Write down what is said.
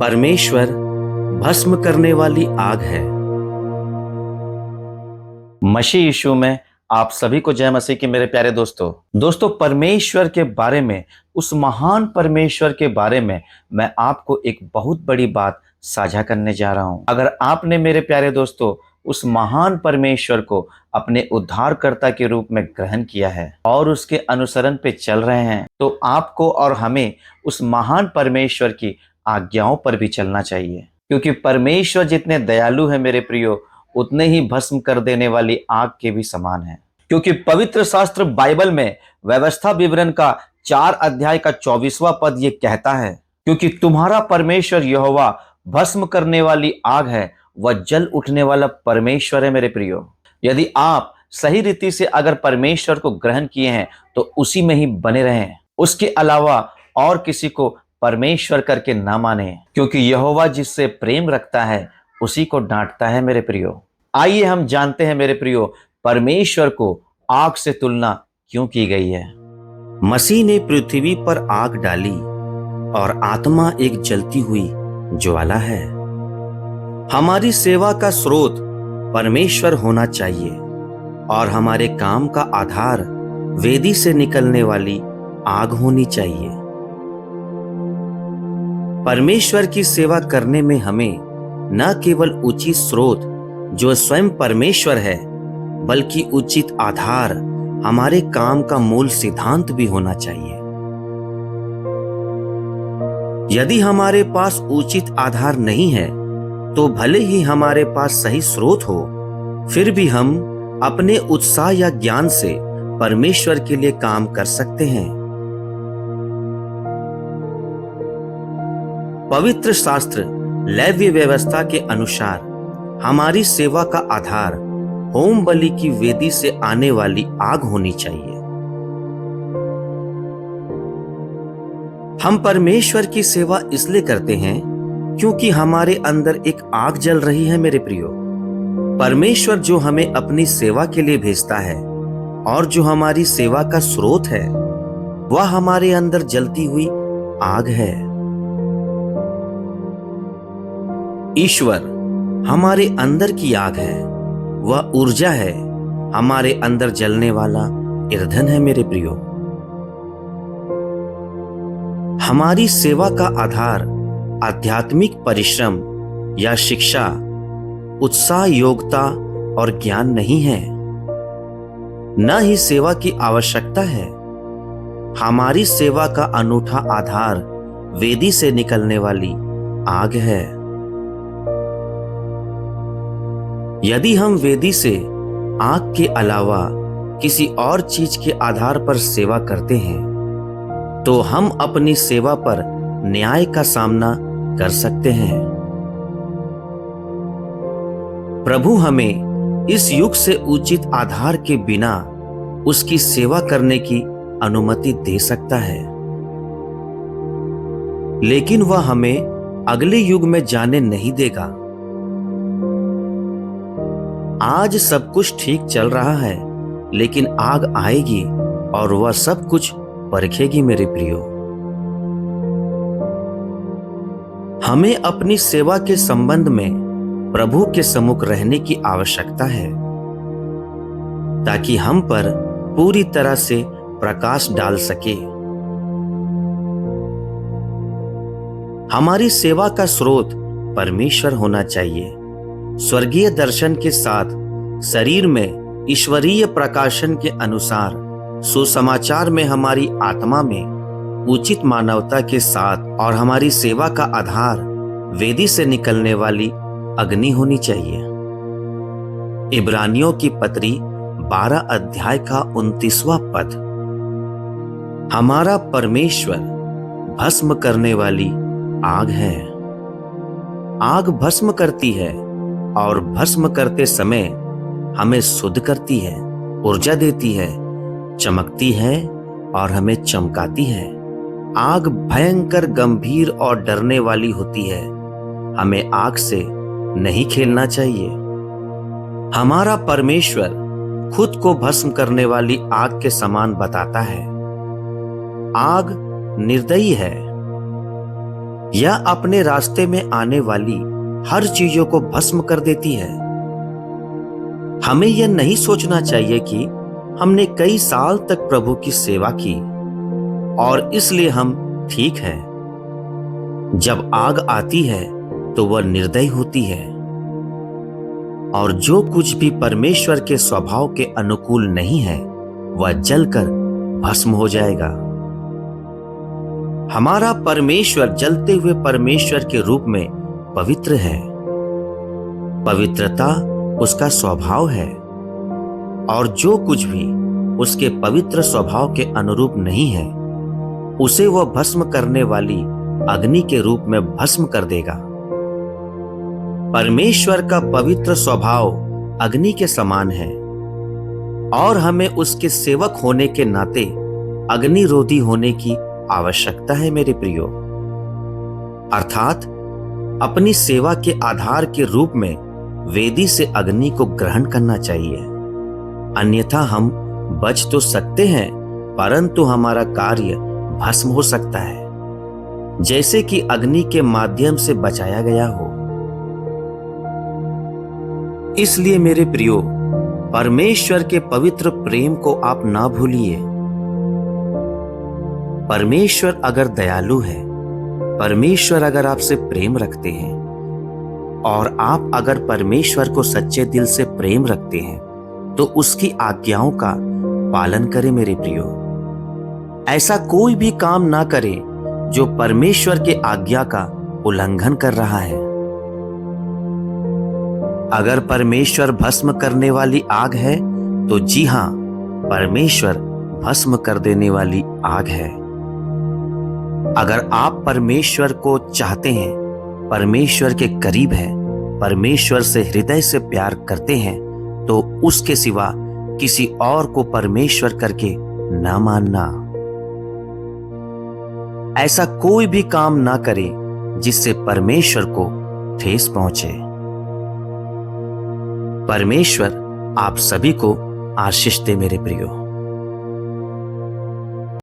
परमेश्वर भस्म करने वाली आग है। मसीह यीशु में आप सभी को जय मसीह के मेरे प्यारे दोस्तों परमेश्वर के बारे में, उस महान परमेश्वर के बारे में मैं आपको एक बहुत बड़ी बात साझा करने जा रहा हूं। अगर आपने मेरे प्यारे दोस्तों उस महान परमेश्वर को अपने उद्धारकर्ता के रूप में ग्रहण किया है और उसके अनुसरण पे चल रहे हैं, तो आपको और हमें उस महान परमेश्वर की आज्ञाओं पर भी चलना चाहिए, क्योंकि परमेश्वर जितने दयालु है मेरे प्रियो, उतने ही भस्म कर देने वाली आग के भी समान है। क्योंकि पवित्र शास्त्र बाइबल में व्यवस्था विवरण का 4 अध्याय का 24वां पद ये कहता है, क्योंकि तुम्हारा परमेश्वर यहोवा भस्म करने वाली आग है, वह जल उठने वाला परमेश्वर है मेरे प्रियो। यदि आप सही रीति से अगर परमेश्वर को ग्रहण किए हैं तो उसी में ही बने रहें, उसके अलावा और किसी को परमेश्वर करके ना माने, क्योंकि यहोवा जिससे प्रेम रखता है उसी को डांटता है मेरे प्रियो। आइए हम जानते हैं मेरे प्रियो, परमेश्वर को आग से तुलना क्यों की गई है। मसीह ने पृथ्वी पर आग डाली और आत्मा एक जलती हुई ज्वाला है। हमारी सेवा का स्रोत परमेश्वर होना चाहिए और हमारे काम का आधार वेदी से निकलने वाली आग होनी चाहिए। परमेश्वर की सेवा करने में हमें न केवल उचित स्रोत जो स्वयं परमेश्वर है, बल्कि उचित आधार हमारे काम का मूल सिद्धांत भी होना चाहिए। यदि हमारे पास उचित आधार नहीं है तो भले ही हमारे पास सही स्रोत हो, फिर भी हम अपने उत्साह या ज्ञान से परमेश्वर के लिए काम कर सकते हैं। पवित्र शास्त्र लेव्य व्यवस्था के अनुसार हमारी सेवा का आधार होम बलि की वेदी से आने वाली आग होनी चाहिए। हम परमेश्वर की सेवा इसलिए करते हैं क्योंकि हमारे अंदर एक आग जल रही है मेरे प्रियो। परमेश्वर जो हमें अपनी सेवा के लिए भेजता है और जो हमारी सेवा का स्रोत है, वह हमारे अंदर जलती हुई आग है। ईश्वर हमारे अंदर की आग है, वह ऊर्जा है, हमारे अंदर जलने वाला ईंधन है मेरे प्रियो। हमारी सेवा का आधार आध्यात्मिक परिश्रम या शिक्षा, उत्साह, योग्यता और ज्ञान नहीं है, न ही सेवा की आवश्यकता है। हमारी सेवा का अनूठा आधार वेदी से निकलने वाली आग है। यदि हम वेदी से आग के अलावा किसी और चीज के आधार पर सेवा करते हैं तो हम अपनी सेवा पर न्याय का सामना कर सकते हैं। प्रभु हमें इस युग से उचित आधार के बिना उसकी सेवा करने की अनुमति दे सकता है, लेकिन वह हमें अगले युग में जाने नहीं देगा। आज सब कुछ ठीक चल रहा है, लेकिन आग आएगी और वह सब कुछ परखेगी मेरे प्रियो। हमें अपनी सेवा के संबंध में प्रभु के सम्मुख रहने की आवश्यकता है, ताकि हम पर पूरी तरह से प्रकाश डाल सके। हमारी सेवा का स्रोत परमेश्वर होना चाहिए। स्वर्गीय दर्शन के साथ शरीर में ईश्वरीय प्रकाशन के अनुसार सुसमाचार में हमारी आत्मा में उचित मानवता के साथ और हमारी सेवा का आधार वेदी से निकलने वाली अग्नि होनी चाहिए। इब्रानियों की पत्री 12 अध्याय का 29वां पद। हमारा परमेश्वर भस्म करने वाली आग है। आग भस्म करती है और भस्म करते समय हमें शुद्ध करती है, ऊर्जा देती है, चमकती है और हमें चमकाती है। आग भयंकर, गंभीर और डरने वाली होती है। हमें आग से नहीं खेलना चाहिए। हमारा परमेश्वर खुद को भस्म करने वाली आग के समान बताता है। आग निर्दयी है, या अपने रास्ते में आने वाली हर चीजों को भस्म कर देती है। हमें यह नहीं सोचना चाहिए कि हमने कई साल तक प्रभु की सेवा की और इसलिए हम ठीक हैं। जब आग आती है तो वह निर्दयी होती है और जो कुछ भी परमेश्वर के स्वभाव के अनुकूल नहीं है वह जलकर भस्म हो जाएगा। हमारा परमेश्वर जलते हुए परमेश्वर के रूप में पवित्र है। पवित्रता उसका स्वभाव है और जो कुछ भी उसके पवित्र स्वभाव के अनुरूप नहीं है उसे वह भस्म करने वाली अग्नि के रूप में भस्म कर देगा। परमेश्वर का पवित्र स्वभाव अग्नि के समान है और हमें उसके सेवक होने के नाते अग्निरोधी होने की आवश्यकता है मेरे प्रियो। अर्थात अपनी सेवा के आधार के रूप में वेदी से अग्नि को ग्रहण करना चाहिए, अन्यथा हम बच तो सकते हैं परंतु हमारा कार्य भस्म हो सकता है, जैसे कि अग्नि के माध्यम से बचाया गया हो। इसलिए मेरे प्रियो, परमेश्वर के पवित्र प्रेम को आप ना भूलिए। परमेश्वर अगर दयालु है, परमेश्वर अगर आपसे प्रेम रखते हैं और आप अगर परमेश्वर को सच्चे दिल से प्रेम रखते हैं तो उसकी आज्ञाओं का पालन करें मेरे प्रियो। ऐसा कोई भी काम ना करें जो परमेश्वर के आज्ञा का उल्लंघन कर रहा है। अगर परमेश्वर भस्म करने वाली आग है तो जी हां, परमेश्वर भस्म कर देने वाली आग है। अगर आप परमेश्वर को चाहते हैं, परमेश्वर के करीब हैं, परमेश्वर से हृदय से प्यार करते हैं तो उसके सिवा किसी और को परमेश्वर करके ना मानना। ऐसा कोई भी काम ना करे जिससे परमेश्वर को ठेस पहुंचे। परमेश्वर आप सभी को आशीष दे मेरे प्रियो।